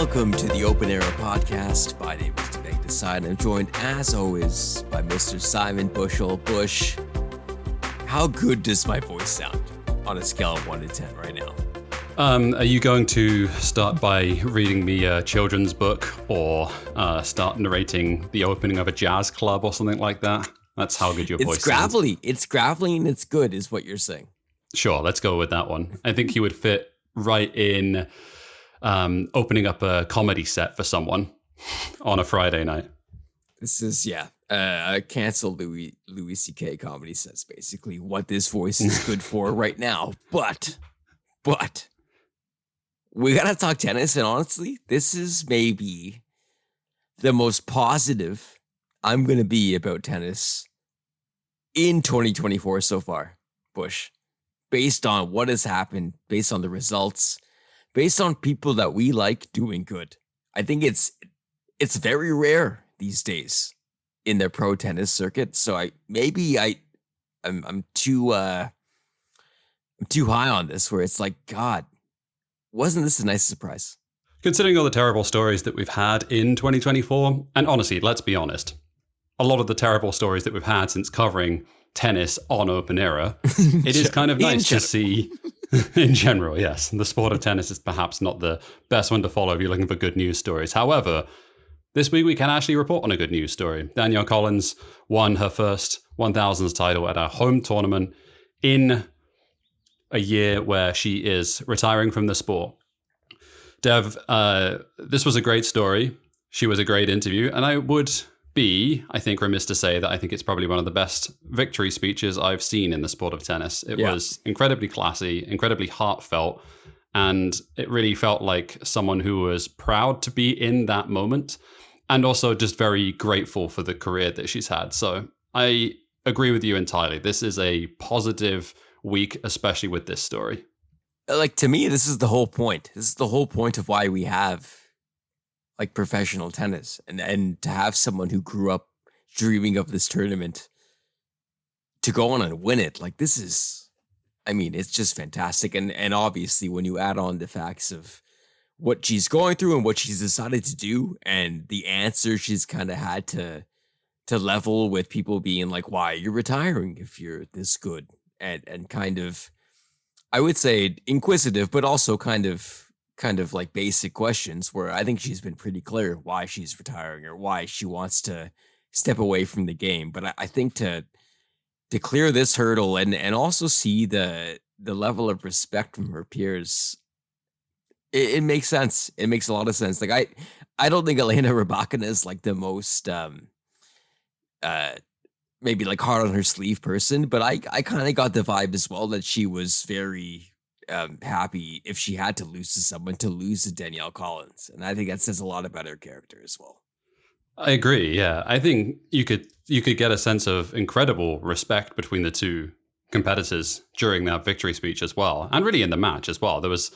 Welcome to the Open Era Podcast. My name is Jannik Sinner. I'm joined, as always, by Mr. Simon Bushell. Bush, how good does my voice sound on a scale of 1 to 10 right now? Are you going to start by reading me a children's book or start narrating the opening of a jazz club or something like that? That's how good your voice sounds. It's gravelly and it's good, is what you're saying. Sure, let's go with that one. I think you would fit right in opening up a comedy set for someone on a Friday night. This is, a canceled Louis C.K. comedy set's basically what this voice is good for right now. But we gotta talk tennis, and honestly, this is maybe the most positive I'm gonna be about tennis in 2024 so far, Bush. Based on what has happened, based on the results, based on people that we like doing good. I think it's very rare these days in the pro tennis circuit. So I'm too high on this, where it's like, God, wasn't this a nice surprise? Considering all the terrible stories that we've had in 2024, and honestly, let's be honest, a lot of the terrible stories that we've had since covering tennis on Open Era, it is kind of nice to see, in general, yes, the sport of tennis is perhaps not the best one to follow if you're looking for good news stories. However, this week we can actually report on a good news story. Danielle Collins won her first 1000s title at our home tournament in a year where she is retiring from the sport. Dev, this was a great story. She was a great interview, and I would be, I think, remiss to say that I think it's probably one of the best victory speeches I've seen in the sport of tennis. It was incredibly classy, incredibly heartfelt, and it really felt like someone who was proud to be in that moment and also just very grateful for the career that she's had. So I agree with you entirely. This is a positive week, especially with this story. Like, to me, this is the whole point. This is the whole point of why we have like professional tennis, and to have someone who grew up dreaming of this tournament to go on and win it. Like, this is, I mean, it's just fantastic. And obviously when you add on the facts of what she's going through and what she's decided to do and the answer she's kind of had to level with people being like, why are you retiring if you're this good? And kind of, I would say inquisitive, but also kind of like basic questions, where I think she's been pretty clear why she's retiring or why she wants to step away from the game. But I think to clear this hurdle and also see the level of respect from her peers, it makes sense. It makes a lot of sense. Like, I don't think Elena Rybakina is like the most maybe like hard on her sleeve person, but I kind of got the vibe as well that she was very happy, if she had to lose to someone, to lose to Danielle Collins. And I think that says a lot about her character as well. I agree. Yeah. I think you could get a sense of incredible respect between the two competitors during that victory speech as well. And really in the match as well. There was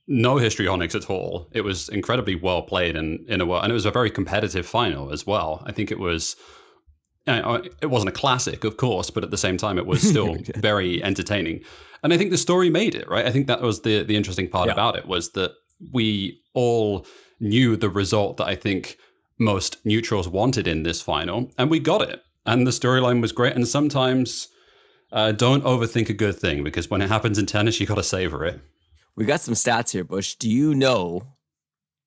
no histrionics at all. It was incredibly well played and it was a very competitive final as well. I think it was, it wasn't a classic, of course, but at the same time, it was still very entertaining. And I think the story made it, right? I think that was the interesting part about it, was that we all knew the result that I think most neutrals wanted in this final, and we got it. And the storyline was great. And sometimes don't overthink a good thing, because when it happens in tennis, you got to savor it. We got some stats here, Bush. Do you know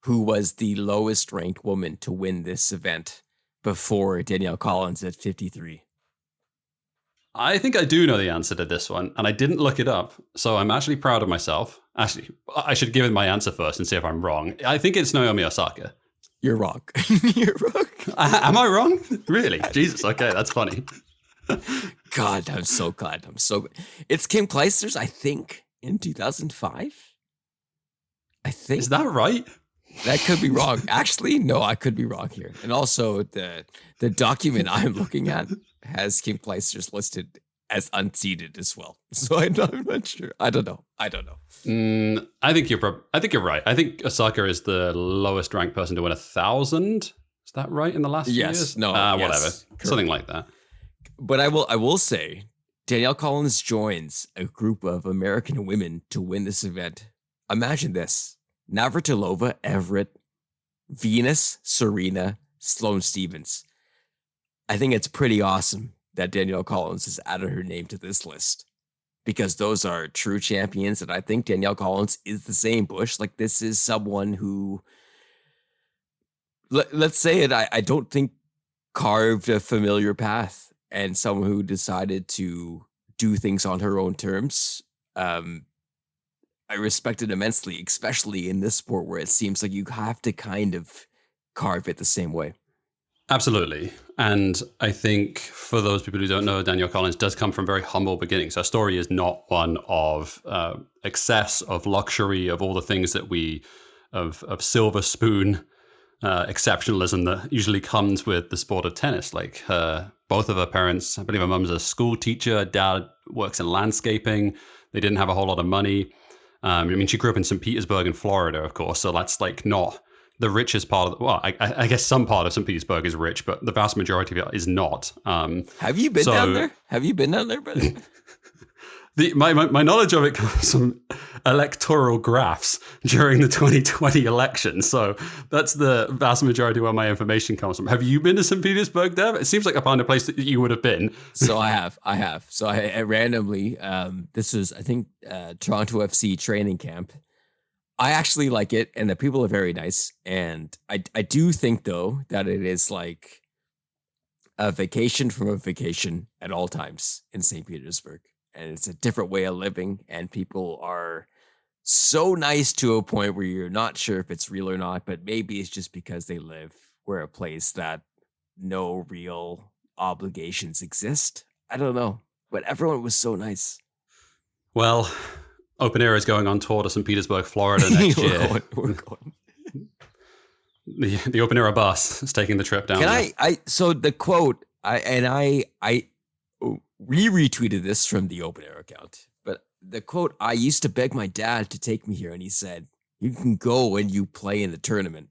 who was the lowest ranked woman to win this event before Danielle Collins at 53? I think I do know the answer to this one, and I didn't look it up, so I'm actually proud of myself. Actually, I should give it my answer first and see if I'm wrong. I think it's Naomi Osaka. You're wrong. You're wrong. Am I wrong? Really? Jesus, okay, that's funny. God, I'm so glad. It's Kim Clijsters, I think, in 2005? I think. Is that right? That could be wrong. Actually, no, I could be wrong here. And also, the document I'm looking at has Kim Clijsters listed as unseeded as well. So I'm not sure. I don't know. I think you're right. I think Osaka is the lowest ranked person to win 1,000. Is that right in the last few years? No, whatever, yes, something like that. But I will say, Danielle Collins joins a group of American women to win this event. Imagine this: Navratilova, Everett, Venus, Serena, Sloane Stephens. I think it's pretty awesome that Danielle Collins has added her name to this list because those are true champions. And I think Danielle Collins is the same, Bush. Like, this is someone who, let's say it, I don't think carved a familiar path, and someone who decided to do things on her own terms. I respect it immensely, especially in this sport where it seems like you have to kind of carve it the same way. Absolutely. And I think for those people who don't know, Danielle Collins does come from very humble beginnings. Her story is not one of excess, of luxury, of all the things that of silver spoon exceptionalism that usually comes with the sport of tennis. Like both of her parents, I believe her mum's a school teacher, her dad works in landscaping. They didn't have a whole lot of money. I mean, she grew up in St. Petersburg in Florida, of course, so that's like not the richest part of well, I guess some part of St. Petersburg is rich, but the vast majority of it is not. Have you been down there? Have you been down there, brother? My knowledge of it comes from electoral graphs during the 2020 election. So that's the vast majority where my information comes from. Have you been to St. Petersburg, Dev? It seems like I found a place that you would have been. So I have. So I randomly, this was, I think, Toronto FC training camp. I actually like it, and the people are very nice. And I do think, though, that it is like a vacation from a vacation at all times in St. Petersburg. And it's a different way of living, and people are so nice to a point where you're not sure if it's real or not, but maybe it's just because they live where a place that no real obligations exist. I don't know, but everyone was so nice. Well, Open Air is going on tour to St. Petersburg, Florida next year. We're going. The Open Air bus is taking the trip down. So the quote, I retweeted this from the Open Air account, but the quote, I used to beg my dad to take me here, and he said, you can go when you play in the tournament.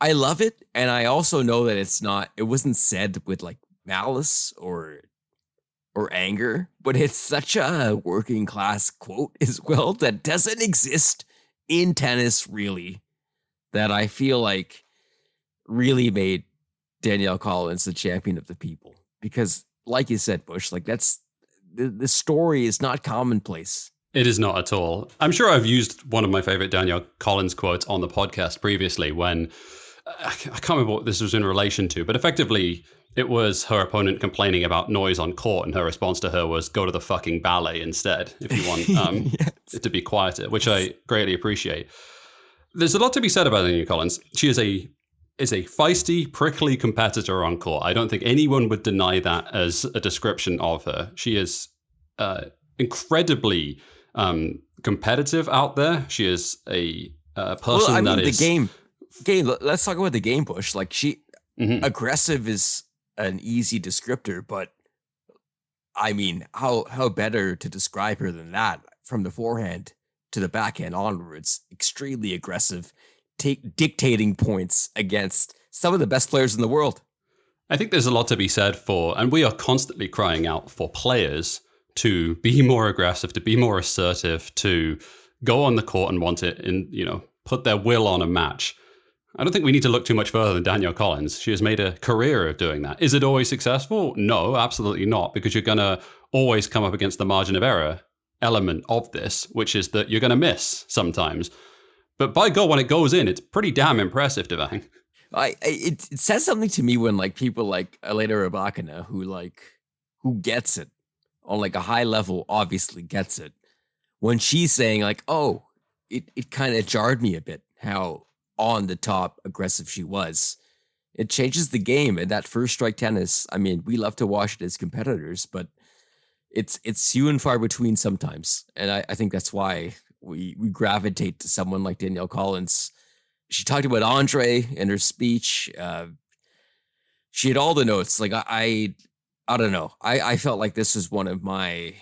I love it, and I also know that it wasn't said with like malice or anger, but it's such a working class quote as well that doesn't exist in tennis, really, that I feel like really made Danielle Collins the champion of the people. Because like you said, Bush, like that's the story is not commonplace. It is not at all. I'm sure I've used one of my favorite Danielle Collins quotes on the podcast previously when I can't remember what this was in relation to, but effectively it was her opponent complaining about noise on court, and her response to her was, go to the fucking ballet instead if you want Yes. it to be quieter, which I greatly appreciate. There's a lot to be said about Danielle Collins. She is a feisty, prickly competitor on court. I don't think anyone would deny that as a description of her. She is incredibly competitive out there. She is a person that is... the game. Let's talk about the game, Bush. Like aggressive is an easy descriptor, but I mean, how better to describe her than that? From the forehand to the backhand onwards, extremely aggressive, dictating points against some of the best players in the world. I think there's a lot to be said for, and we are constantly crying out for players to be more aggressive, to be more assertive, to go on the court and want it and, put their will on a match. I don't think we need to look too much further than Danielle Collins. She has made a career of doing that. Is it always successful? No, absolutely not, because you're going to always come up against the margin of error element of this, which is that you're going to miss sometimes. But by God, when it goes in, it's pretty damn impressive, Devang. It says something to me when like people like Elena Rybakina, who gets it on like a high level, obviously gets it. When she's saying like, oh, it kind of jarred me a bit how on the top aggressive she was. It changes the game. And that first strike tennis, I mean, we love to watch it as competitors, but it's few and far between sometimes. And I think that's why we gravitate to someone like Danielle Collins. She talked about Andre in her speech. She had all the notes. Like I don't know. I felt like this was one of my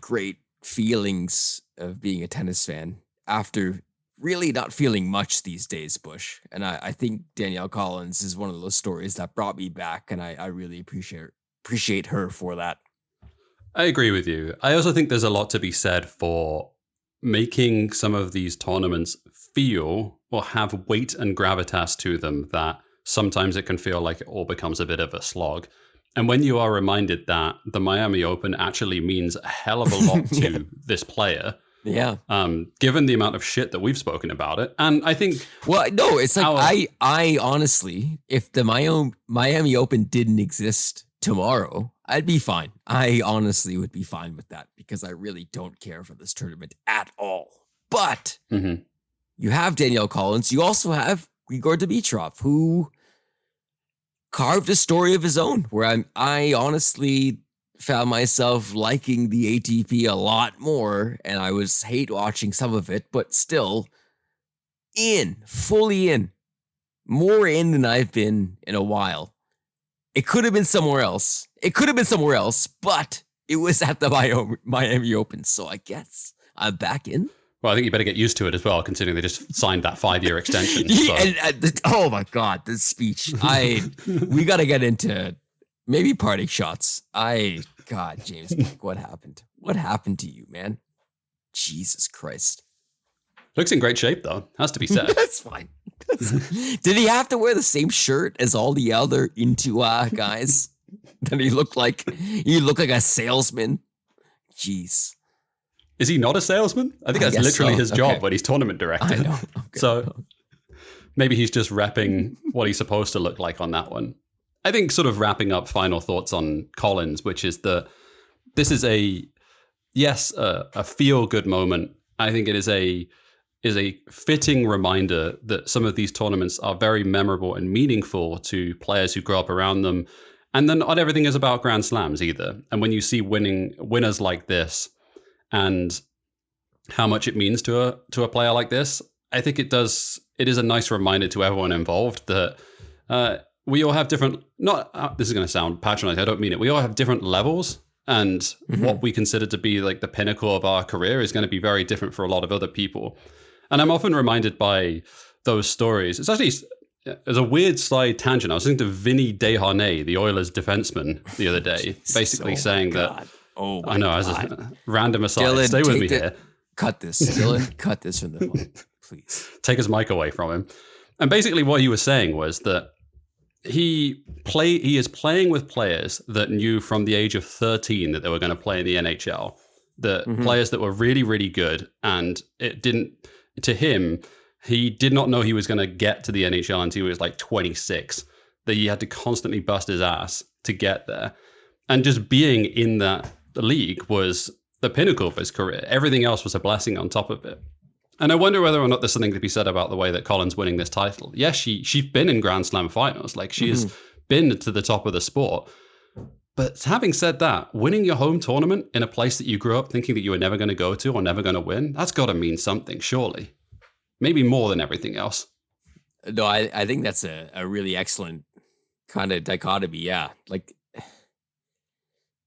great feelings of being a tennis fan after really not feeling much these days, Bush. And I think Danielle Collins is one of those stories that brought me back, and I really appreciate her for that. I agree with you. I also think there's a lot to be said for making some of these tournaments feel or have weight and gravitas to them that sometimes it can feel like it all becomes a bit of a slog. And when you are reminded that the Miami Open actually means a hell of a lot to this player, given the amount of shit that we've spoken about it, and I think, well, no, it's like I honestly, if the Miami Open didn't exist tomorrow, I'd be fine. I honestly would be fine with that because I really don't care for this tournament at all. But you have Danielle Collins. You also have Grigor Dimitrov, who carved a story of his own, where I honestly found myself liking the ATP a lot more, and I was hate watching some of it, but still fully in, more in than I've been in a while. It could have been somewhere else. But it was at the Miami Open, so I guess I'm back in. Well, I think you better get used to it as well, considering they just signed that 5-year extension. So. Oh my God, this speech. We got to get into maybe parting shots. God, James, what happened? What happened to you, man? Jesus Christ. Looks in great shape, though. Has to be said. That's fine. Did he have to wear the same shirt as all the other Intua guys? That he looked like a salesman? Jeez. Is he not a salesman? I think that's literally his job when he's tournament director. I know. Okay. So maybe he's just repping what he's supposed to look like on that one. I think sort of wrapping up final thoughts on Collins, which is that this is a feel-good moment. I think it is a fitting reminder that some of these tournaments are very memorable and meaningful to players who grow up around them. And then not everything is about Grand Slams either. And when you see winners like this, and how much it means to a player like this, I think it is a nice reminder to everyone involved that we all have different, this is going to sound patronizing, I don't mean it, we all have different levels, and what we consider to be like the pinnacle of our career is going to be very different for a lot of other people. And I'm often reminded by those stories. It's actually, as a weird side tangent, I was listening to Vinny Desharnais, the Oilers defenseman, the other day, basically saying that, oh my I know, God. as a random aside, Dylan, stay with me here. Cut this, Dylan. Cut this from the phone, please. Take his mic away from him. And basically what he was saying was that he is playing with players that knew from the age of 13 that they were going to play in the NHL. The players that were really, really good. And to him, he did not know he was going to get to the NHL until he was like 26. That he had to constantly bust his ass to get there. And just being in that league was the pinnacle of his career. Everything else was a blessing on top of it. And I wonder whether or not there's something to be said about the way that Collins winning this title. Yes, she's been in Grand Slam finals. Like, she has been to the top of the sport. But having said that, winning your home tournament in a place that you grew up thinking that you were never going to go to or never going to win, that's got to mean something, surely. Maybe more than everything else. No, I think that's a really excellent kind of dichotomy. Yeah. Like,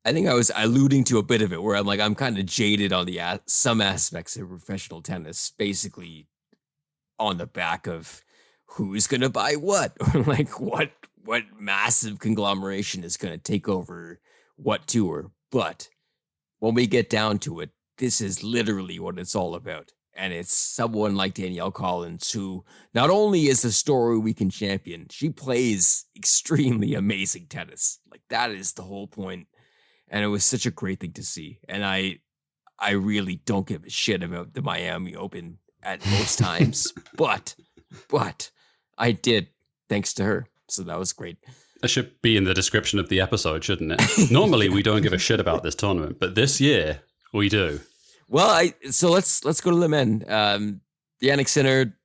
I think I was alluding to a bit of it where I'm kind of jaded on some aspects of professional tennis, basically on the back of who's going to buy what, or like what massive conglomeration is going to take over what tour. But when we get down to it, this is literally what it's all about. And it's someone like Danielle Collins, who not only is a story we can champion, she plays extremely amazing tennis. Like, that is the whole point. And it was such a great thing to see. And I really don't give a shit about the Miami Open at most times. But I did, thanks to her. So that was great. That should be in the description of the episode, shouldn't it? Normally, we don't give a shit about this tournament, but this year, we do. Well, so let's go to the men. Jannik Sinner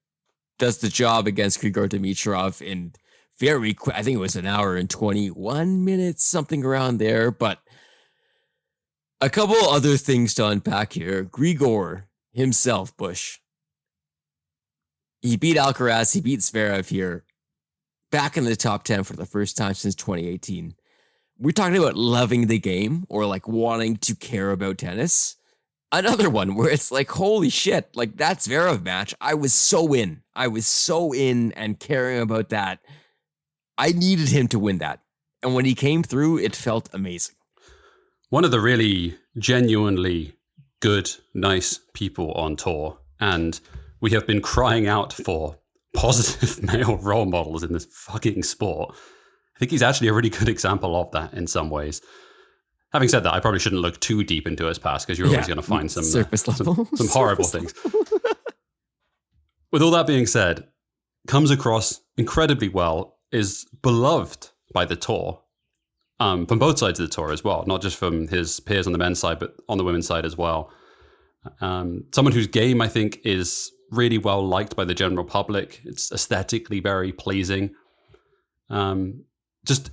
does the job against Grigor Dimitrov in very quick. I think it was an hour and 21 minutes, something around there. But a couple other things to unpack here. Grigor himself, Bush. He beat Alcaraz. He beat Zverev here. Back in the top 10 for the first time since 2018. We're talking about loving the game or like wanting to care about tennis. Another one where it's like, holy shit, like that Zverev match, I was so in and caring about that. I needed him to win that. And when he came through, it felt amazing. One of the really genuinely good, nice people on tour, and we have been crying out for positive male role models in this fucking sport. I think he's actually a really good example of that in some ways. Having said that, I probably shouldn't look too deep into his past because you're always going to find some surface level, some horrible things. With all that being said, comes across incredibly well, is beloved by the tour, from both sides of the tour as well, not just from his peers on the men's side, but on the women's side as well. Someone whose game, I think, is really well liked by the general public. It's aesthetically very pleasing. Just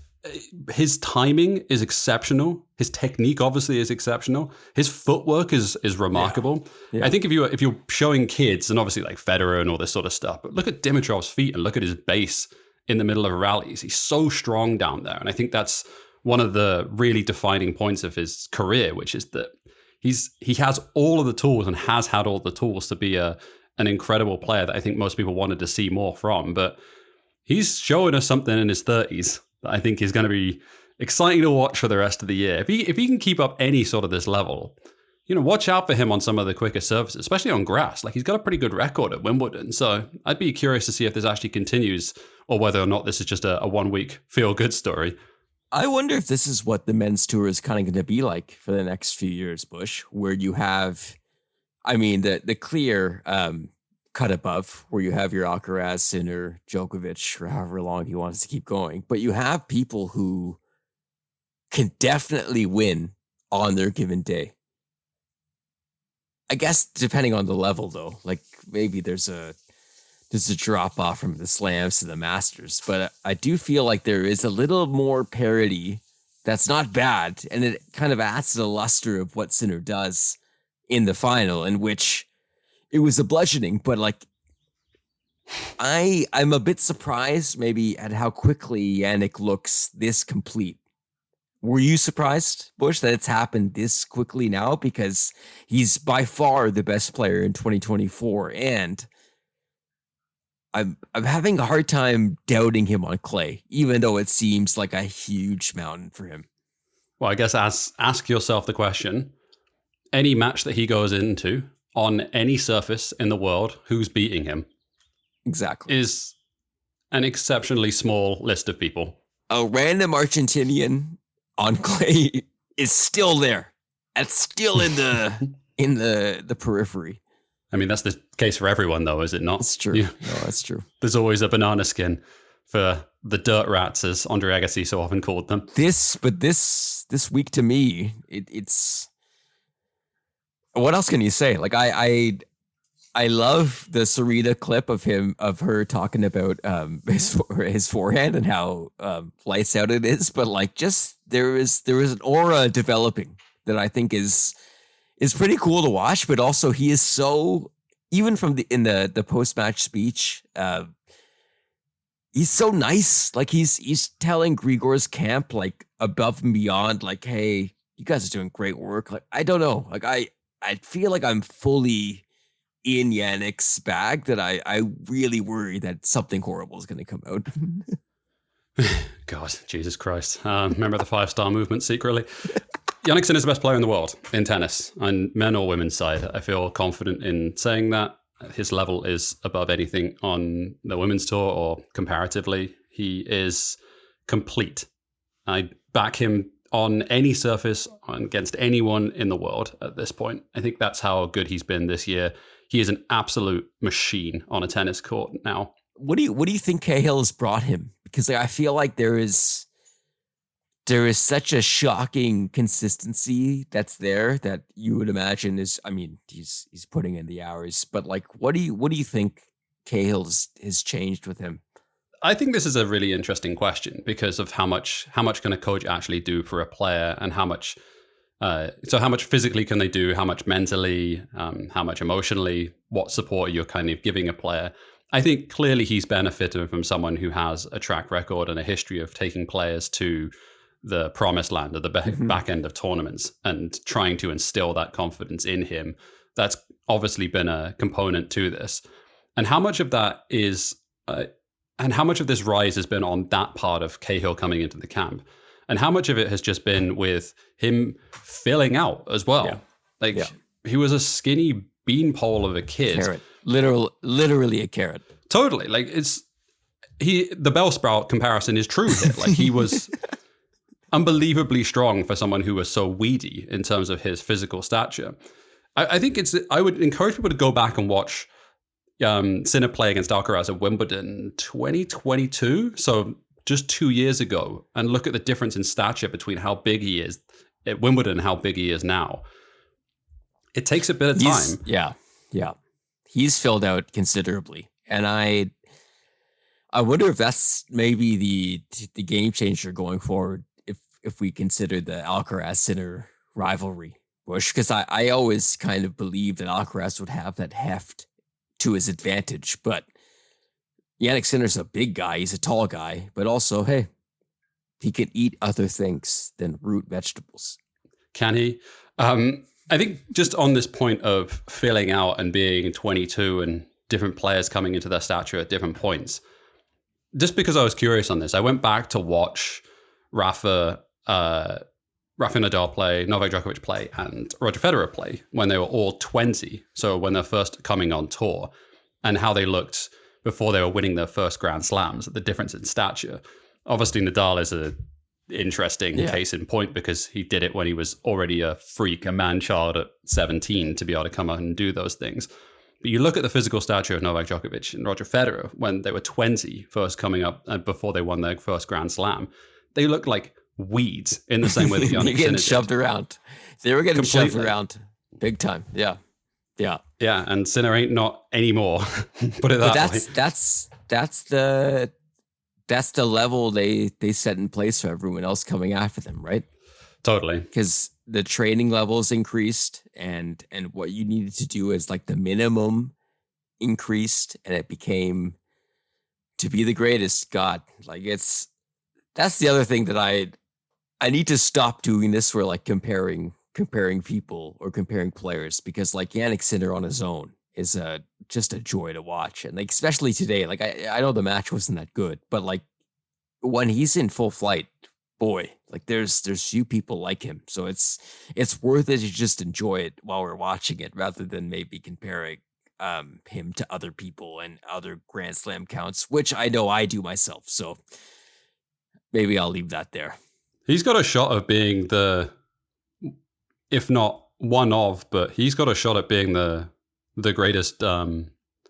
his timing is exceptional. His technique obviously is exceptional. His footwork is remarkable. Yeah. I think if you're showing kids, and obviously like Federer and all this sort of stuff, but look at Dimitrov's feet and look at his base in the middle of rallies. He's so strong down there. And I think that's one of the really defining points of his career, which is that he has all of the tools and has had all the tools to be an incredible player that I think most people wanted to see more from. But he's showing us something in his 30s that I think is going to be exciting to watch for the rest of the year. If he can keep up any sort of this level, watch out for him on some of the quicker surfaces, especially on grass. Like, he's got a pretty good record at Wimbledon. So I'd be curious to see if this actually continues or whether or not this is just a 1 week feel good story. I wonder if this is what the men's tour is kind of going to be like for the next few years, Bush, where you have, the clear cut above, where you have your Alcaraz, Sinner, Djokovic, for however long he wants to keep going. But you have people who can definitely win on their given day. I guess depending on the level, though, like maybe there's a drop off from the slams to the Masters, but I do feel like there is a little more parity. That's not bad, and it kind of adds to the luster of what Sinner does in the final, in which it was a bludgeoning. But like, I'm a bit surprised maybe at how quickly Jannik looks this complete. Were you surprised, Bush, that it's happened this quickly now? Because he's by far the best player in 2024, and I'm having a hard time doubting him on clay, even though it seems like a huge mountain for him. Well, I guess ask yourself the question: any match that he goes into on any surface in the world, who's beating him? Exactly. Is an exceptionally small list of people. A random Argentinian on clay is still there. It's still in the periphery. I mean, that's the case for everyone, though, is it not? That's true. No, that's true. There's always a banana skin for the dirt rats, as Andre Agassi so often called them. This week to me, it's what else can you say? Like, I love the Serena clip of her talking about his forehand and how lights out it is, but like, just there is an aura developing that I think is pretty cool to watch. But also, he is so, even from the post-match speech, he's so nice. Like, he's telling Grigor's camp, like, above and beyond, like, hey, you guys are doing great work. Like, I don't know, like, I feel like I'm fully in Jannik's bag, that I really worry that something horrible is going to come out. God, Jesus Christ. Remember the 5-star movement secretly? Jannik Sinner is the best player in the world in tennis, on men or women's side. I feel confident in saying that. His level is above anything on the women's tour, or comparatively. He is complete. I back him on any surface against anyone in the world at this point. I think that's how good he's been this year. He is an absolute machine on a tennis court now. What do you think Cahill has brought him? Because I feel like there is such a shocking consistency that's there, that you would imagine is, he's putting in the hours, but like, what do you think Cahill has changed with him? I think this is a really interesting question because of how much can a coach actually do for a player, and how much physically can they do, how much mentally, how much emotionally, what support you're kind of giving a player. I think clearly he's benefited from someone who has a track record and a history of taking players to the promised land at the back end of tournaments and trying to instill that confidence in him. That's obviously been a component to this. And how much of that is, and how much of this rise has been on that part of Cahill coming into the camp, and how much of it has just been with him filling out as well. He was a skinny beanpole of a kid. Carrot. Literally a carrot. Totally. Like the Bellsprout comparison is true here. Like he was unbelievably strong for someone who was so weedy in terms of his physical stature. I think I would encourage people to go back and watch Sinner play against Alcaraz at Wimbledon 2022. So just 2 years ago, and look at the difference in stature between how big he is at Wimbledon and how big he is now. It takes a bit of time. Yeah. He's filled out considerably. And I wonder if that's maybe the game changer going forward if we consider the Alcaraz-Sinner rivalry, Bush, because I always kind of believed that Alcaraz would have that heft to his advantage, but Jannik Sinner's a big guy. He's a tall guy, but also, hey, he can eat other things than root vegetables. Can he? I think just on this point of filling out and being 22 and different players coming into their stature at different points, just because I was curious on this, I went back to watch Rafa Nadal play, Novak Djokovic play, and Roger Federer play when they were all 20. So when they're first coming on tour, and how they looked before they were winning their first Grand Slams, the difference in stature. Obviously, Nadal is an interesting case in point because he did it when he was already a freak, a man-child at 17 to be able to come out and do those things. But you look at the physical stature of Novak Djokovic and Roger Federer when they were 20, first coming up before they won their first Grand Slam. They looked like weeds in the same way that Jannik Sinner getting shoved around. They were getting shoved around big time. Yeah. Yeah, and Sinner ain't not anymore. Put it that way. That's the level they set in place for everyone else coming after them, right? Totally. Because the training levels increased and what you needed to do is like the minimum increased, and it became to be the greatest. God, like that's the other thing that I need to stop doing this where like comparing people or comparing players, because like Jannik Sinner on his own is just a joy to watch. And like, especially today, like I know the match wasn't that good, but like when he's in full flight, boy, like there's few people like him. So it's worth it to just enjoy it while we're watching it rather than maybe comparing him to other people and other Grand Slam counts, which I know I do myself. So maybe I'll leave that there. He's got a shot of being if not one of, but he's got a shot at being the greatest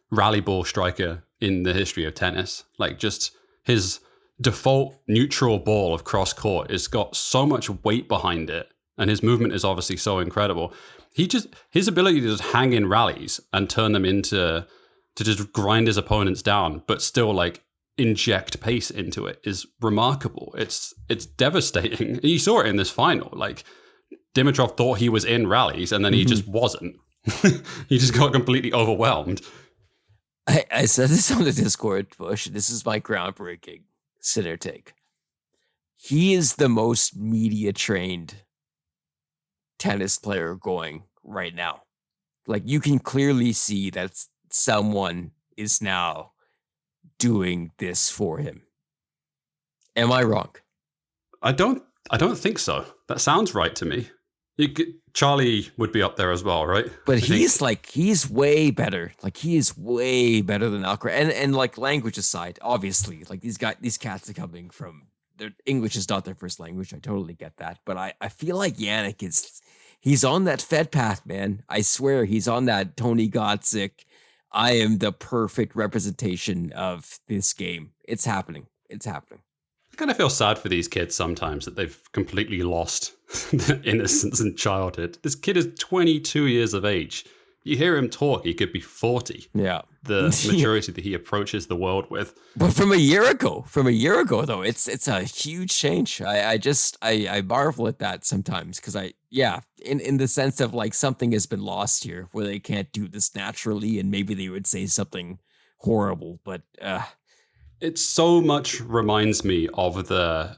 rally ball striker in the history of tennis. Like just his default neutral ball of cross court has got so much weight behind it, and his movement is obviously so incredible. His ability to just hang in rallies and turn them to just grind his opponents down, but still like inject pace into it is remarkable. It's devastating. You saw it in this final. Like Dimitrov thought he was in rallies, and then he just wasn't. He just got completely overwhelmed. I said this on the Discord, Bush. This is my groundbreaking Sinner take. He is the most media trained tennis player going right now. Like you can clearly see that someone is now doing this for him. Am I wrong? I don't think so. That sounds right to me. Charlie would be up there as well, right? But he's way better. Like he is way better than Alcaraz. And like language aside, obviously, like these cats are coming from their English is not their first language. I totally get that. But I feel like Jannik he's on that Fed path, man. I swear he's on that Tony Godsick. I am the perfect representation of this game. It's happening. I kind of feel sad for these kids sometimes that they've completely lost their innocence and childhood. This kid is 22 years of age. You hear him talk, he could be 40. Yeah. The maturity that he approaches the world with. But from a year ago though, it's a huge change. I marvel at that sometimes because in the sense of like something has been lost here where they can't do this naturally, and maybe they would say something horrible, but it so much reminds me of that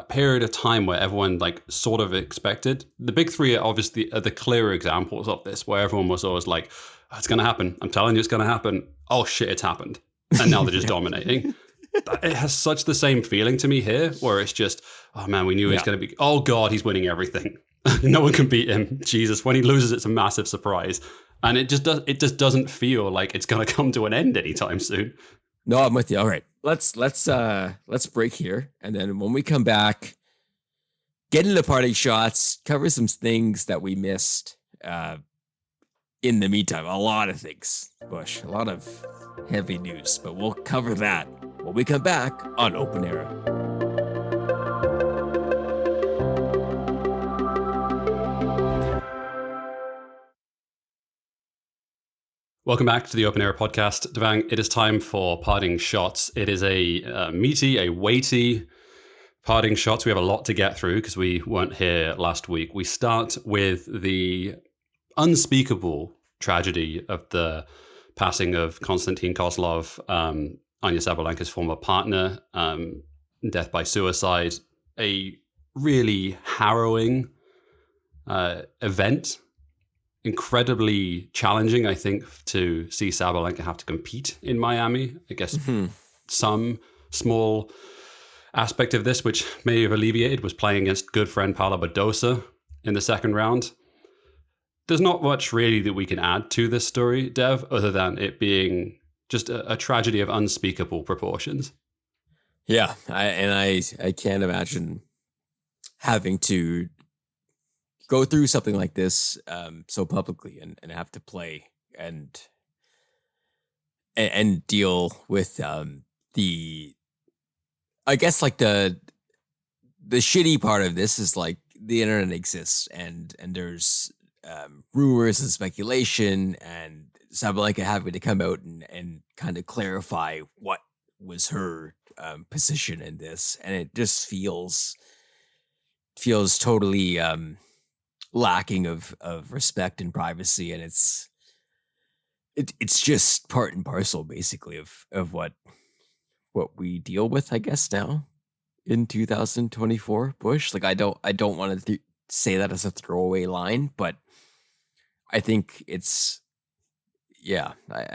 period of time where everyone like sort of expected. The big three are obviously the clear examples of this, where everyone was always like, oh, it's going to happen. I'm telling you it's going to happen. Oh shit, it's happened. And now they're just dominating. It has such the same feeling to me here, where it's just, oh man, we knew he was going to be, oh God, he's winning everything. No one can beat him. Jesus, when he loses, it's a massive surprise. And it just doesn't feel like it's going to come to an end anytime soon. No, I'm with you. All right, let's break here, and then when we come back, get into parting shots, cover some things that we missed. In the meantime, a lot of things, Bush, a lot of heavy news, but we'll cover that when we come back on Open Era. Welcome back to the Open Era podcast. Devang, it is time for parting shots. It is a meaty, a weighty parting shots. We have a lot to get through because we weren't here last week. We start with the unspeakable tragedy of the passing of Konstantin Kozlov, Anya Sabalenka's former partner, death by suicide. A really harrowing event. Incredibly challenging, I think, to see Sabalenka have to compete in Miami. I guess some small aspect of this, which may have alleviated, was playing against good friend Paula Badosa in the second round. There's not much really that we can add to this story, Dev, other than it being just a tragedy of unspeakable proportions. Yeah, I can't imagine having to go through something like this so publicly and have to play and deal with the, I guess, like the shitty part of this is like the internet exists and there's rumors and speculation, and Sabalenka having to come out and kind of clarify what was her position in this, and it just feels totally lacking of respect and privacy, and it's just part and parcel basically of what we deal with, I guess, now in 2024. Bush, like I don't want to say that as a throwaway line, but I think it's I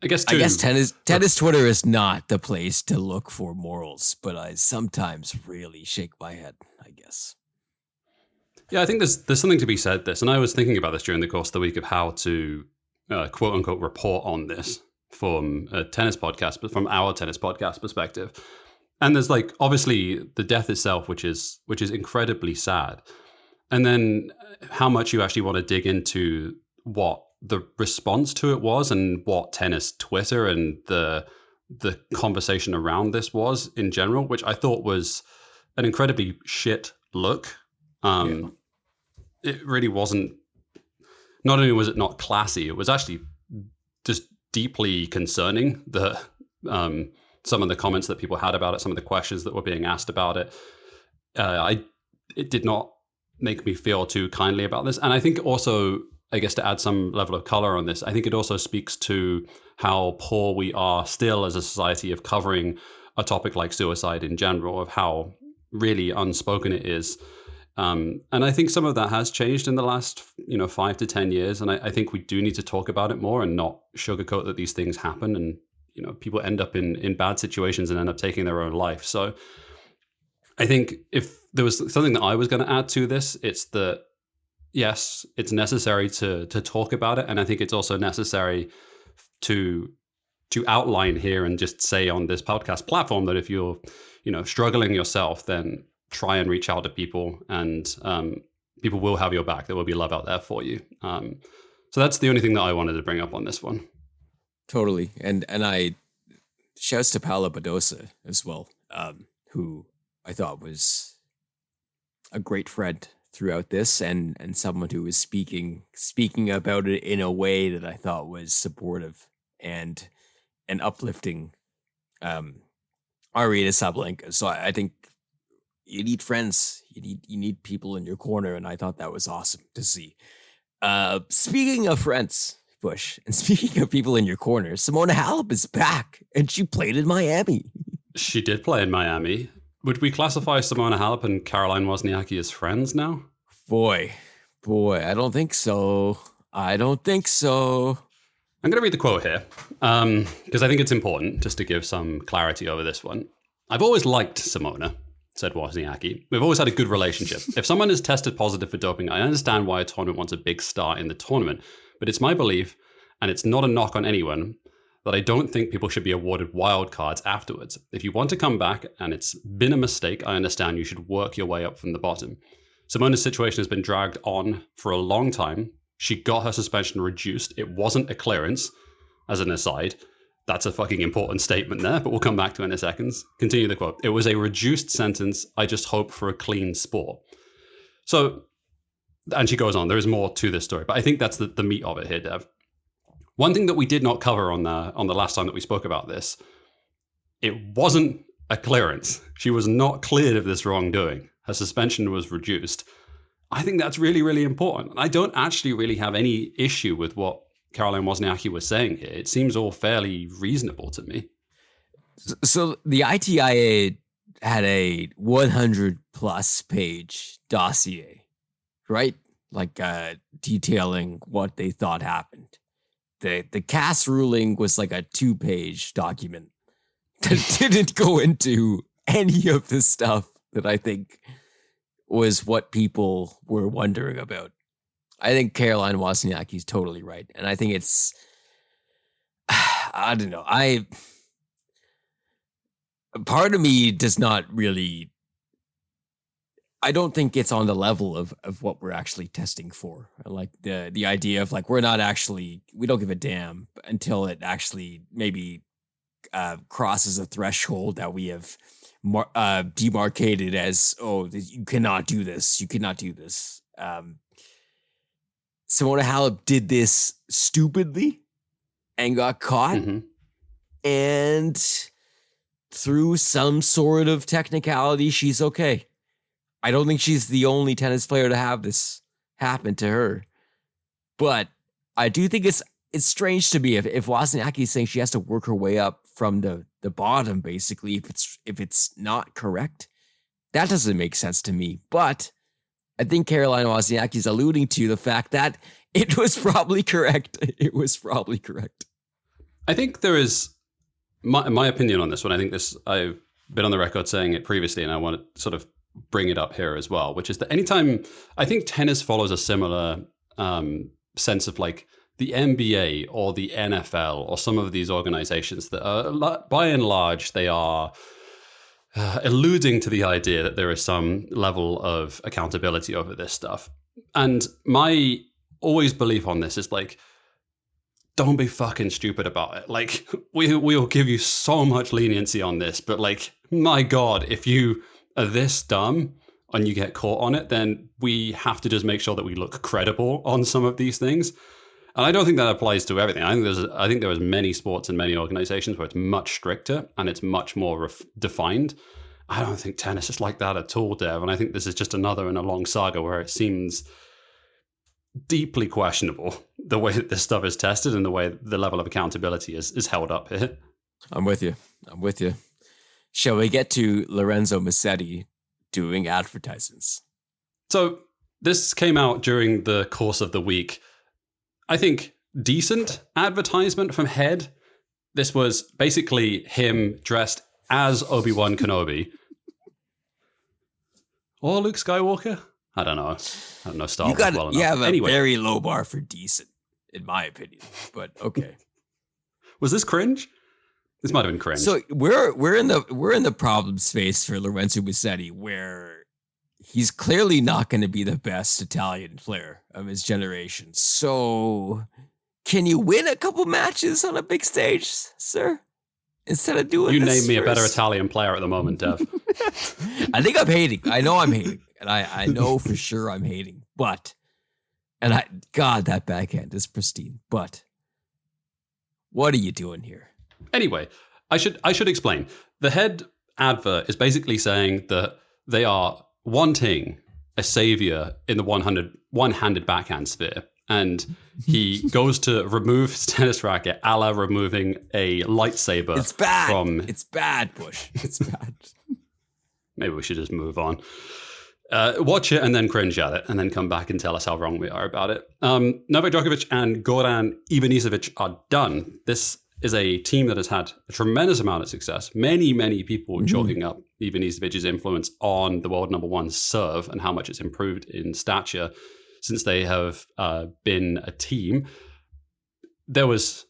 guess tennis Twitter is not the place to look for morals, but I sometimes really shake my head, I guess. Yeah, I think there's something to be said this, and I was thinking about this during the course of the week of how to quote unquote report on this from a tennis podcast, but from our tennis podcast perspective. And there's like obviously the death itself, which is incredibly sad, and then how much you actually want to dig into what the response to it was and what tennis Twitter and the conversation around this was in general, which I thought was an incredibly shit look. It really wasn't. Not only was it not classy, it was actually just deeply concerning. Some of the comments that people had about it, some of the questions that were being asked about it. It did not make me feel too kindly about this, and I think also, I guess, to add some level of color on this, I think it also speaks to how poor we are still as a society of covering a topic like suicide in general, of how really unspoken it is. And I think some of that has changed in the last, 5 to 10 years. And I think we do need to talk about it more and not sugarcoat that these things happen. And, people end up in bad situations and end up taking their own life. So I think if there was something that I was going to add to this, it's that, yes, it's necessary to talk about it. And I think it's also necessary to outline here and just say on this podcast platform that if you're, struggling yourself, then try and reach out to people, and people will have your back. There will be love out there for you. So that's the only thing that I wanted to bring up on this one. Totally. And I shouts to Paula Badosa as well, who I thought was a great friend throughout this, and someone who was speaking about it in a way that I thought was supportive and uplifting Arina Sabalenka. So I think you need friends. You need people in your corner, and I thought that was awesome to see. Speaking of friends, Bush, and speaking of people in your corner, Simona Halep is back, and she played in Miami. She did play in Miami. Would we classify Simona Halep and Caroline Wozniacki as friends now? Boy, I don't think so. I'm going to read the quote here, because I think it's important just to give some clarity over this one. I've always liked Simona. said Wozniacki. We've always had a good relationship. If someone is tested positive for doping, I understand why a tournament wants a big star in the tournament. But it's my belief, and it's not a knock on anyone, that I don't think people should be awarded wild cards afterwards. If you want to come back and it's been a mistake, I understand you should work your way up from the bottom. Simona's situation has been dragged on for a long time. She got her suspension reduced. It wasn't a clearance, as an aside. That's a fucking important statement there, but we'll come back to it in a second. Continue the quote. It was a reduced sentence. I just hope for a clean sport. So, and she goes on, there is more to this story, but I think that's the meat of it here, Dev. One thing that we did not cover on the last time that we spoke about this, it wasn't a clearance. She was not cleared of this wrongdoing. Her suspension was reduced. I think that's really, really important. I don't actually really have any issue with what Caroline Wozniacki was saying here. It seems all fairly reasonable to me. So the ITIA had a 100 plus page dossier, right? Like detailing what they thought happened. The CAS ruling was like a 2-page document that didn't go into any of the stuff that I think was what people were wondering about. I think Caroline Wozniacki is totally right. And I think it's, I don't know. Part of me does not really, I don't think it's on the level of what we're actually testing for. Like the idea of like, we don't give a damn until it actually maybe crosses a threshold that we have demarcated as, oh, you cannot do this. You cannot do this. Simona Halep did this stupidly and got caught. Mm-hmm. And through some sort of technicality, she's okay. I don't think she's the only tennis player to have this happen to her. But I do think it's strange to me if Wozniacki is saying she has to work her way up from the bottom, basically, if it's not correct. That doesn't make sense to me. But I think Caroline Wozniacki is alluding to the fact that it was probably correct. It was probably correct. I think there is my opinion on this one. I think I've been on the record saying it previously, and I want to sort of bring it up here as well, which is that anytime I think tennis follows a similar sense of like the NBA or the NFL or some of these organizations that are, by and large, they are alluding to the idea that there is some level of accountability over this stuff. And my always belief on this is like, don't be fucking stupid about it. Like, we'll give you so much leniency on this, but like, my God, if you are this dumb and you get caught on it, then we have to just make sure that we look credible on some of these things. And I don't think that applies to everything. I think there is many sports and many organizations where it's much stricter and it's much more defined. I don't think tennis is like that at all, Dev. And I think this is just another in a long saga where it seems deeply questionable the way that this stuff is tested and the way the level of accountability is held up here. I'm with you. Shall we get to Lorenzo Musetti doing advertisements? So this came out during the course of the week. I think decent advertisement from Head. This was basically him dressed as Obi-Wan Kenobi. Or Luke Skywalker? I don't know Star Wars well enough. You have a very low bar for decent, in my opinion. But okay. Was this cringe? This might have been cringe. So we're in the problem space for Lorenzo Musetti, where he's clearly not going to be the best Italian player of his generation. So can you win a couple matches on a big stage, sir? Instead of doing this, you name me a better Italian player at the moment, Dev. I think I'm hating. I know I'm hating. And I know for sure I'm hating. But, God, that backhand is pristine. But what are you doing here? Anyway, I should explain. The Head advert is basically saying that they are wanting a savior in the one-handed backhand sphere. And he goes to remove his tennis racket a la removing a lightsaber. It's bad. It's bad, Bush. It's bad. Maybe we should just move on. Watch it and then cringe at it and then come back and tell us how wrong we are about it. Novak Djokovic and Goran Ivanisevic are done. This is a team that has had a tremendous amount of success. Many, many people chalking up Ivanizovic's influence on the world number one serve and how much it's improved in stature since they have been a team. There was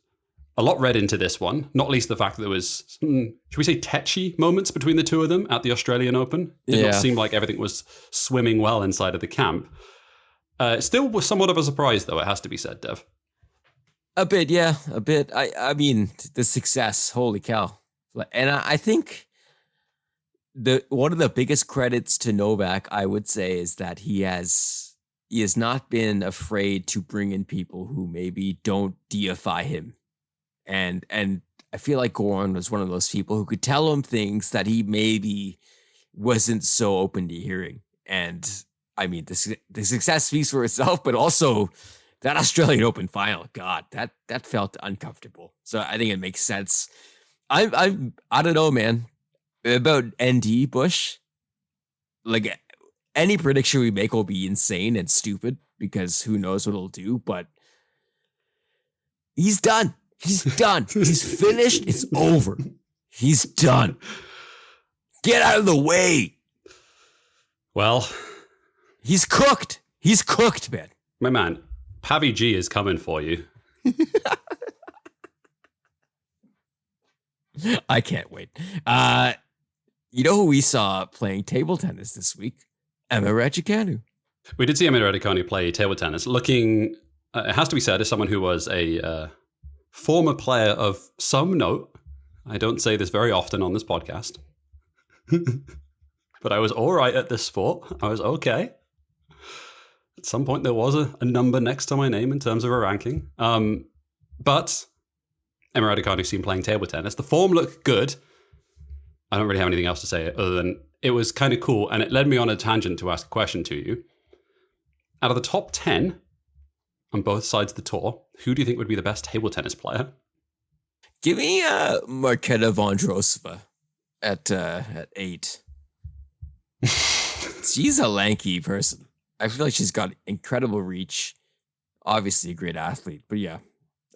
a lot read into this one, not least the fact that there was, should we say, tetchy moments between the two of them at the Australian Open. It did not seem like everything was swimming well inside of the camp. Still was somewhat of a surprise, though, it has to be said, Dev. A bit, yeah, a bit. I mean, the success, holy cow. And I think one of the biggest credits to Novak, I would say, is that he has not been afraid to bring in people who maybe don't deify him. And I feel like Goran was one of those people who could tell him things that he maybe wasn't so open to hearing. And I mean, the success speaks for itself, but also that Australian Open final, God, that felt uncomfortable. So I think it makes sense. I don't know, man, about ND Bush. Like, any prediction we make will be insane and stupid because who knows what it'll do, but he's done. He's done. He's finished. It's over. He's done. Get out of the way. Well, he's cooked. He's cooked, man. My man, Pavi G is coming for you. I can't wait. You know who we saw playing table tennis this week? Emma Raducanu. We did see Emma Raducanu play table tennis. Looking, it has to be said, as someone who was a former player of some note. I don't say this very often on this podcast. But I was all right at this sport. I was okay. At some point, there was a number next to my name in terms of a ranking. But Emma Raducanu seen playing table tennis. The form looked good. I don't really have anything else to say other than it was kind of cool. And it led me on a tangent to ask a question to you. Out of the top 10 on both sides of the tour, who do you think would be the best table tennis player? Give me Marketa Vondrousova at 8. She's a lanky person. I feel like she's got incredible reach. Obviously a great athlete. But yeah,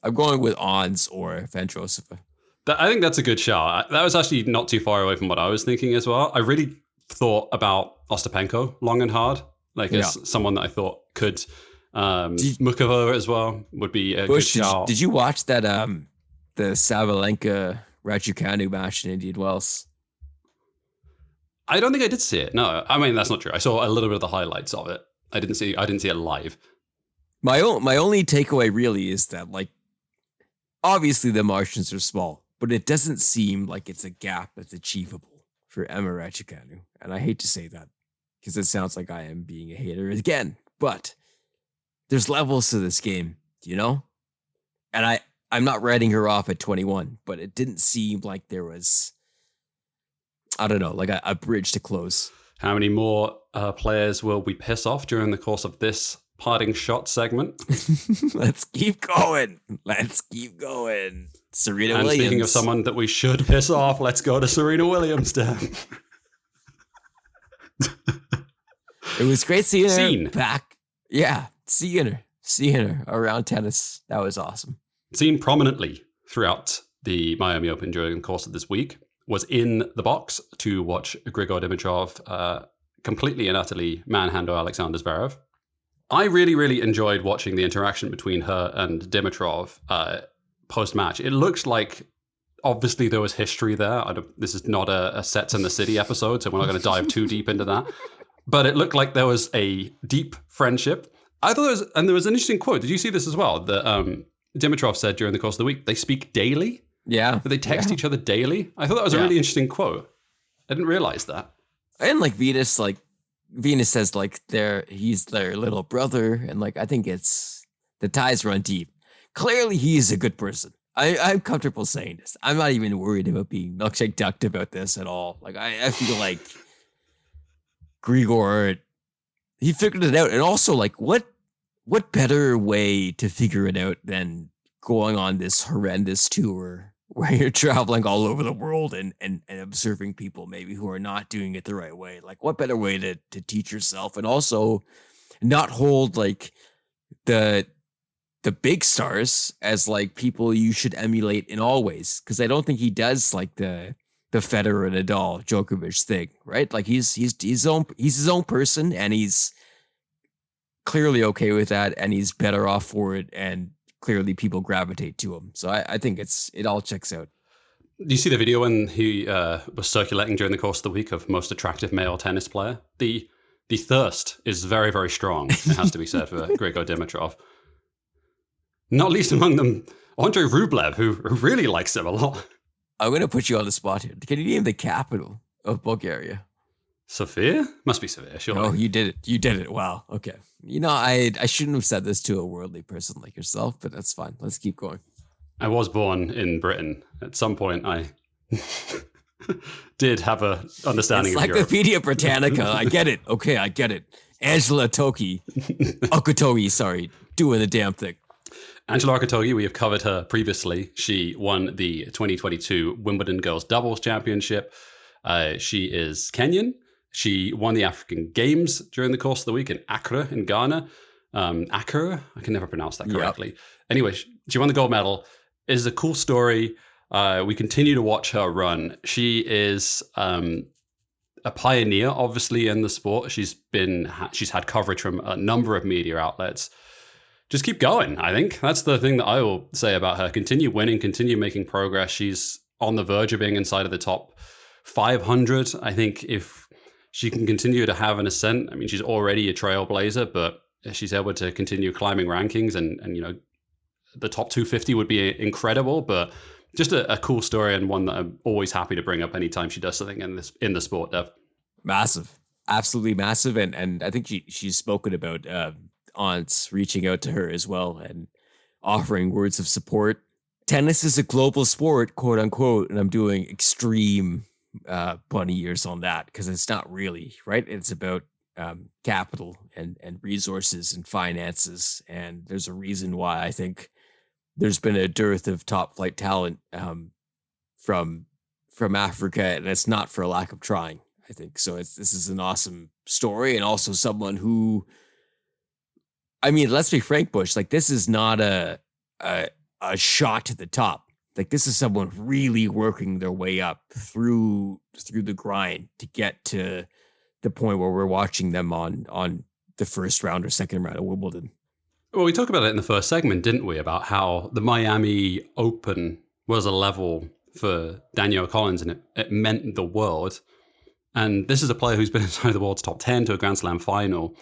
I'm going with Ons or Vondrousova. I think that's a good shout. That was actually not too far away from what I was thinking as well. I really thought about Ostapenko long and hard. Like as someone that I thought could... Mukova as well would be a good shout. Did you watch that the Sabalenka Raducanu match in Indian Wells? I don't think I did see it. No, I mean that's not true. I saw a little bit of the highlights of it. I didn't see it live. My only takeaway really is that, like, obviously the margins are small, but it doesn't seem like it's a gap that's achievable for Emma Raducanu. And I hate to say that because it sounds like I am being a hater again, but there's levels to this game, you know? And I'm not writing her off at 21, but it didn't seem like there was, I don't know, like a bridge to close. How many more players will we piss off during the course of this parting shot segment? Let's keep going. Serena Williams. Speaking of someone that we should piss off, let's go to Serena Williams, Dan. It was great seeing her back. Yeah. Seeing her around tennis. That was awesome. Seen prominently throughout the Miami Open during the course of this week, was in the box to watch Grigor Dimitrov completely and utterly manhandle Alexander Zverev. I really, really enjoyed watching the interaction between her and Dimitrov post-match. It looks like, obviously, there was history there. This is not a Sets in the City episode, so we're not going to dive too deep into that. But it looked like there was a deep friendship. I thought there was an interesting quote. Did you see this as well? That Dimitrov said during the course of the week, they speak daily. Yeah. That they text each other daily. I thought that was a really interesting quote. I didn't realize that. And like Venus says like he's their little brother, and like I think it's the ties run deep. Clearly he's a good person. I'm comfortable saying this. I'm not even worried about being milkshake ducked about this at all. Like I feel like Grigor, he figured it out. And also, like, what better way to figure it out than going on this horrendous tour where you're traveling all over the world and observing people maybe who are not doing it the right way? Like, what better way to teach yourself and also not hold, like, the big stars as, like, people you should emulate in all ways? Because I don't think he does, like, the the Federer, Nadal, Djokovic thing, right? Like he's his own person, and he's clearly okay with that, and he's better off for it, and clearly people gravitate to him. So I think it all checks out. Do you see the video when he was circulating during the course of the week of most attractive male tennis player? The thirst is very, very strong, it has to be said, for Grigor Dimitrov. Not least among them, Andrei Rublev, who really likes him a lot. I'm going to put you on the spot here. Can you name the capital of Bulgaria? Sofia? Must be Sofia, sure. Oh, you did it. You did it. Wow. Okay. You know, I shouldn't have said this to a worldly person like yourself, but that's fine. Let's keep going. I was born in Britain. At some point, I did have a understanding of Europe. Encyclopedia Britannica. I get it. Okay, I get it. Angela Okutogi, sorry, doing the damn thing. Angela Okutogi, we have covered her previously. She won the 2022 Wimbledon Girls Doubles Championship. She is Kenyan. She won the African Games during the course of the week in Accra in Ghana. Accra? I can never pronounce that correctly. Yep. Anyway, she won the gold medal. It is a cool story. We continue to watch her run. She is a pioneer, obviously, in the sport. She's had coverage from a number of media outlets. Just keep going, I think. That's the thing that I will say about her. Continue winning, continue making progress. She's on the verge of being inside of the top 500. I think if she can continue to have an ascent, I mean, she's already a trailblazer, but if she's able to continue climbing rankings and you know, the top 250 would be incredible, but just a cool story, and one that I'm always happy to bring up anytime she does something in the sport, Dev. Massive. Absolutely massive. And I think she's spoken about aunts reaching out to her as well and offering words of support. Tennis is a global sport, quote unquote, and I'm doing extreme bunny ears on that because it's not really, right? It's about capital and resources and finances. And there's a reason why I think there's been a dearth of top flight talent from Africa, and it's not for a lack of trying, I think. So this is an awesome story, and also someone who, I mean, let's be frank, Bush, like this is not a shot to the top. Like this is someone really working their way up through the grind to get to the point where we're watching them on the first round or second round of Wimbledon. Well, we talked about it in the first segment, didn't we? About how the Miami Open was a level for Danielle Collins, and it meant the world. And this is a player who's been inside the world's top 10 to a Grand Slam final.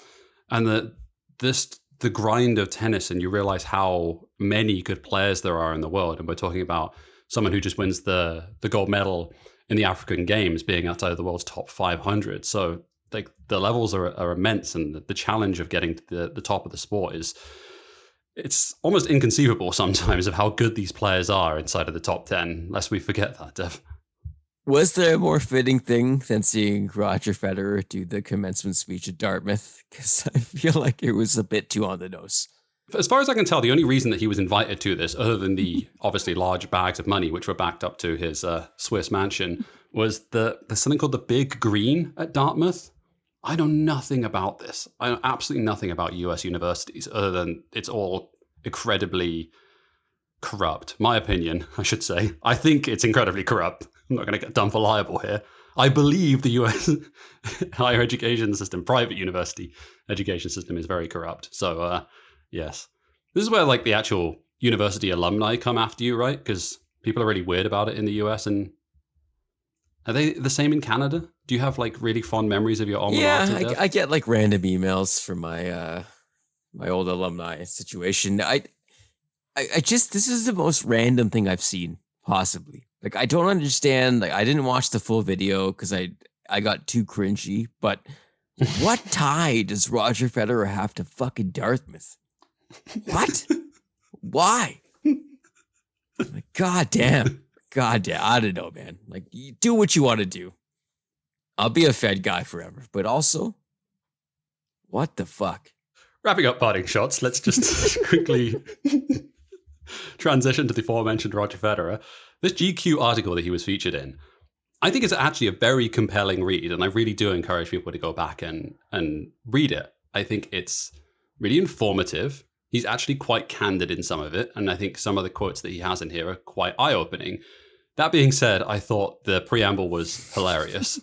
And the grind of tennis, and you realize how many good players there are in the world. And we're talking about someone who just wins the gold medal in the African Games being outside of the world's top 500. So like the levels are immense, and the challenge of getting to the top of the sport it's almost inconceivable sometimes of how good these players are inside of the top 10, lest we forget that, Dev. Was there a more fitting thing than seeing Roger Federer do the commencement speech at Dartmouth? Because I feel like it was a bit too on the nose. As far as I can tell, the only reason that he was invited to this, other than the obviously large bags of money which were backed up to his Swiss mansion, was there's something called the Big Green at Dartmouth. I know nothing about this. I know absolutely nothing about US universities, other than it's all incredibly corrupt. My opinion, I should say. I think it's incredibly corrupt. I'm not going to get done for liable here. I believe the US higher education system, private university education system, is very corrupt. So, yes. This is where like the actual university alumni come after you, right? Because people are really weird about it in the US. And are they the same in Canada? Do you have like really fond memories of your alma mater? Yeah, I get like random emails from my my old alumni situation. I just, this is the most random thing I've seen, possibly. Like, I don't understand. Like, I didn't watch the full video because I got too cringy. But what tie does Roger Federer have to fucking Dartmouth? What? Why? Like, God damn. I don't know, man. Like, you do what you want to do. I'll be a Fed guy forever. But also, what the fuck? Wrapping up parting shots, let's just quickly transition to the aforementioned Roger Federer. This GQ article that he was featured in, I think it's actually a very compelling read, and I really do encourage people to go back and read it. I think it's really informative. He's actually quite candid in some of it, and I think some of the quotes that he has in here are quite eye-opening. That being said, I thought the preamble was hilarious.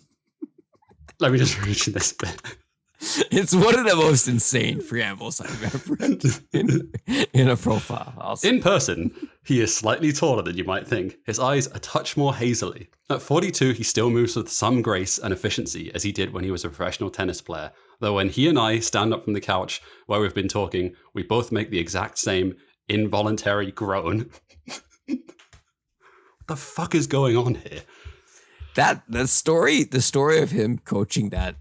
Let me just read this bit. It's one of the most insane preambles I've ever read in a profile. In person, he is slightly taller than you might think. His eyes a touch more hazily. At 42, he still moves with some grace and efficiency as he did when he was a professional tennis player. Though when he and I stand up from the couch where we've been talking, we both make the exact same involuntary groan. What the fuck is going on here? The story of him coaching that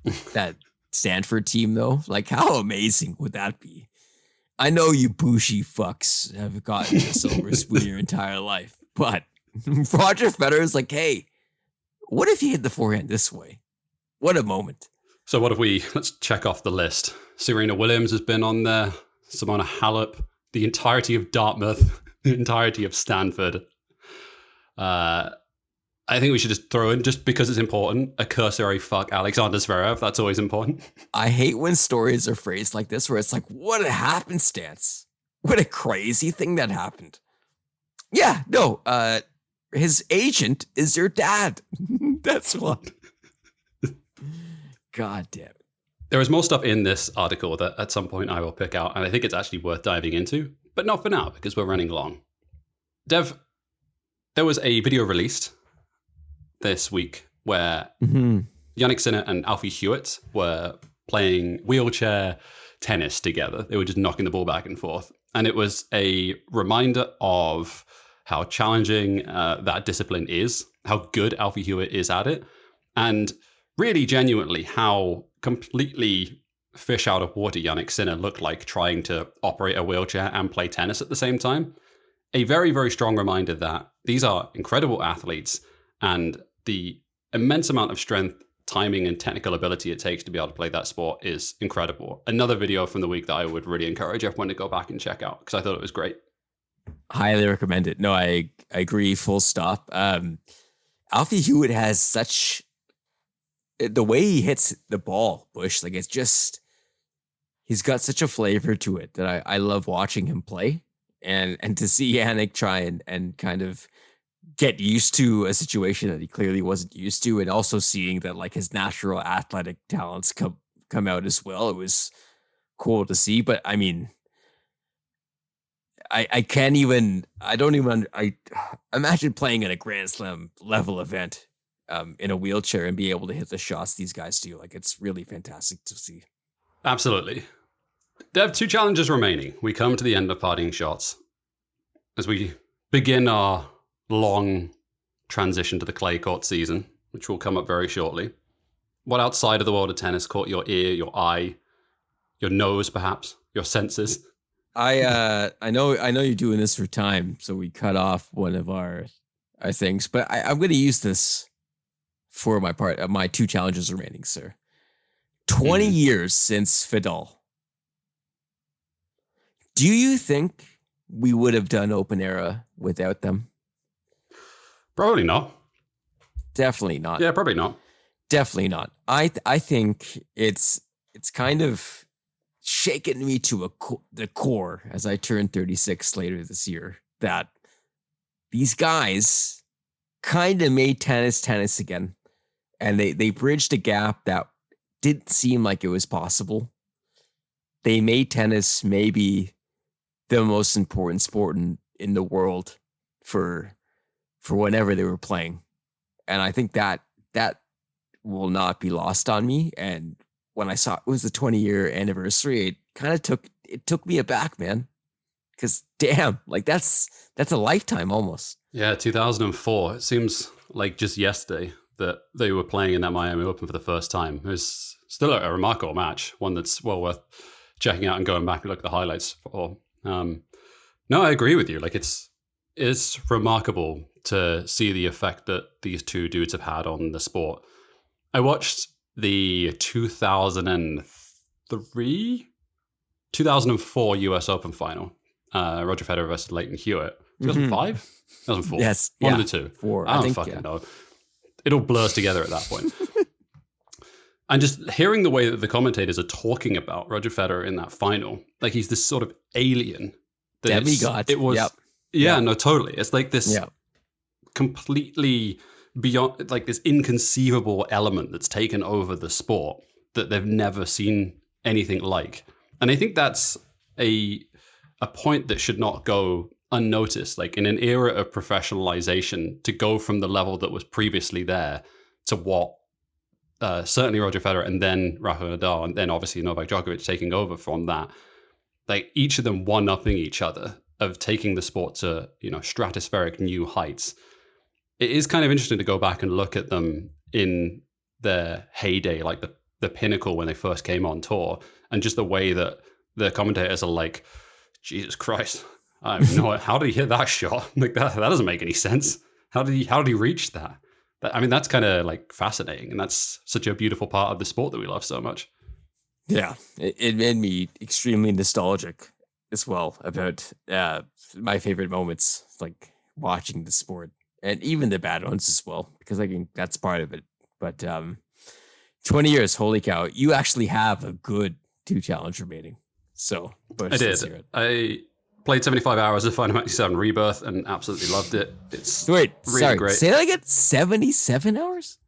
Stanford team, though, like, how amazing would that be? I know you bushy fucks have gotten the silver spoon your entire life, but Roger Federer is like, hey, what if you hit the forehand this way? What a moment. So let's check off the list. Serena Williams has been on there, Simona Halep, the entirety of Dartmouth, the entirety of Stanford. I think we should just throw in, just because it's important, a cursory fuck Alexander Zverev. That's always important. I hate when stories are phrased like this, where it's like, what a happenstance. What a crazy thing that happened. Yeah, no, his agent is your dad. That's what. God damn it. There is more stuff in this article that at some point I will pick out, and I think it's actually worth diving into, but not for now, because we're running long. Dev, there was a video released this week where Jannik Sinner and Alfie Hewitt were playing wheelchair tennis together. They were just knocking the ball back and forth. And it was a reminder of how challenging that discipline is, how good Alfie Hewitt is at it, and really genuinely how completely fish out of water Jannik Sinner looked like trying to operate a wheelchair and play tennis at the same time. A very, very strong reminder that these are incredible athletes, and the immense amount of strength, timing, and technical ability it takes to be able to play that sport is incredible. Another video from the week that I would really encourage everyone to go back and check out, because I thought it was great. Highly recommend it. No, I agree, full stop. Alfie Hewitt has the way he hits the ball, Bush, like, it's just, he's got such a flavor to it that I love watching him play. And to see Jannik try and kind of get used to a situation that he clearly wasn't used to, and also seeing that, like, his natural athletic talents come out as well. It was cool to see. But I mean, I imagine playing at a Grand Slam level event in a wheelchair and be able to hit the shots these guys do. Like, it's really fantastic to see. Absolutely. They have 2 challenges remaining. We come to the end of parting shots as we begin our long transition to the clay court season, which will come up very shortly. What outside of the world of tennis caught your ear, your eye, your nose, perhaps, your senses? I know you're doing this for time, so we cut off one of our things, but I'm going to use this for my part of my 2 challenges remaining, sir. 20 years since Fidel. Do you think we would have done Open Era without them? Probably not. Definitely not. Yeah, probably not. Definitely not. I think it's kind of shaken me to the core as I turn 36 later this year, that these guys kind of made tennis again, and they bridged a gap that didn't seem like it was possible. They made tennis maybe the most important sport in the world for whenever they were playing. And I think that will not be lost on me. And when I saw it was the 20-year anniversary, it kind of took me aback, man. Because damn, like that's a lifetime almost. Yeah, 2004. It seems like just yesterday that they were playing in that Miami Open for the first time. It was still a remarkable match, one that's well worth checking out and going back and look at the highlights for. No, I agree with you. Like, it's remarkable to see the effect that these 2 dudes have had on the sport. I watched the 2004 US Open final, Roger Federer versus Leighton Hewitt. 2005? 2004? Yes. One of the 2. 4. I don't fucking know. It all blurs together at that point. And just hearing the way that the commentators are talking about Roger Federer in that final, like he's this sort of alien. Demigod. It was, yep. Yeah, no, totally. It's like this completely beyond, like this inconceivable element that's taken over the sport that they've never seen anything like. And I think that's a point that should not go unnoticed. Like in an era of professionalization, to go from the level that was previously there to what certainly Roger Federer and then Rafael Nadal and then obviously Novak Djokovic taking over from that, like each of them one-upping each other, of taking the sport to, stratospheric new heights. It is kind of interesting to go back and look at them in their heyday, like the pinnacle when they first came on tour, and just the way that the commentators are like, Jesus Christ, I don't know, how did he hit that shot? Like that doesn't make any sense. How did he reach that? I mean, that's kind of like fascinating, and that's such a beautiful part of the sport that we love so much. Yeah, it made me extremely nostalgic as well about my favorite moments, like watching the sport, and even the bad ones as well, because I think that's part of it. But 20 years, holy cow, you actually have a good 2 challenge remaining. So I did. I played 75 hours of Final Fantasy VII Rebirth and absolutely loved it. It's really great. Say that again, 77 hours?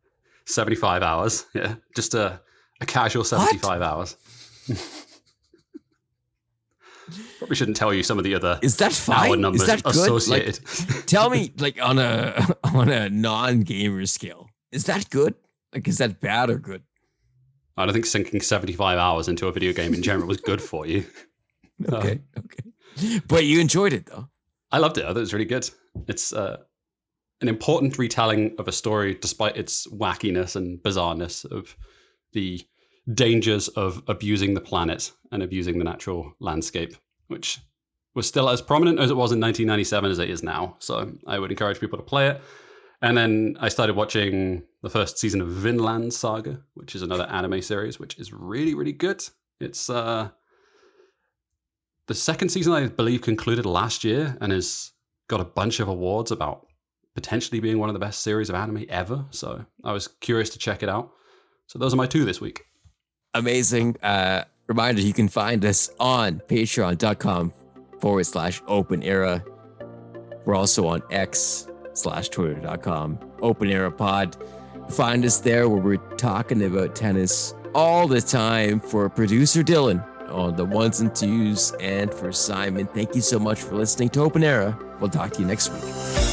75 hours, yeah. Just a casual 75 hours. Probably shouldn't tell you some of the other hour numbers is that good? associated. Like, tell me, like on a non-gamer scale, is that good? Like, is that bad or good? I don't think sinking 75 hours into a video game in general was good for you. Okay. But you enjoyed it, though. I loved it. I thought it was really good. It's an important retelling of a story, despite its wackiness and bizarreness, of the dangers of abusing the planet and abusing the natural landscape, which was still as prominent as it was in 1997 as it is now. So I would encourage people to play it. And then I started watching the first season of Vinland Saga, which is another anime series, which is really, really good. It's the second season, I believe, concluded last year and has got a bunch of awards about potentially being one of the best series of anime ever. So I was curious to check it out. So those are my 2 this week. Amazing. Reminder, you can find us on patreon.com/open era. We're also on x/twitter.com Open Era Pod. Find us there where we're talking about tennis all the time. For producer Dylan on the 1s and 2s, and for Simon, thank you so much for listening to Open Era. We'll talk to you next week.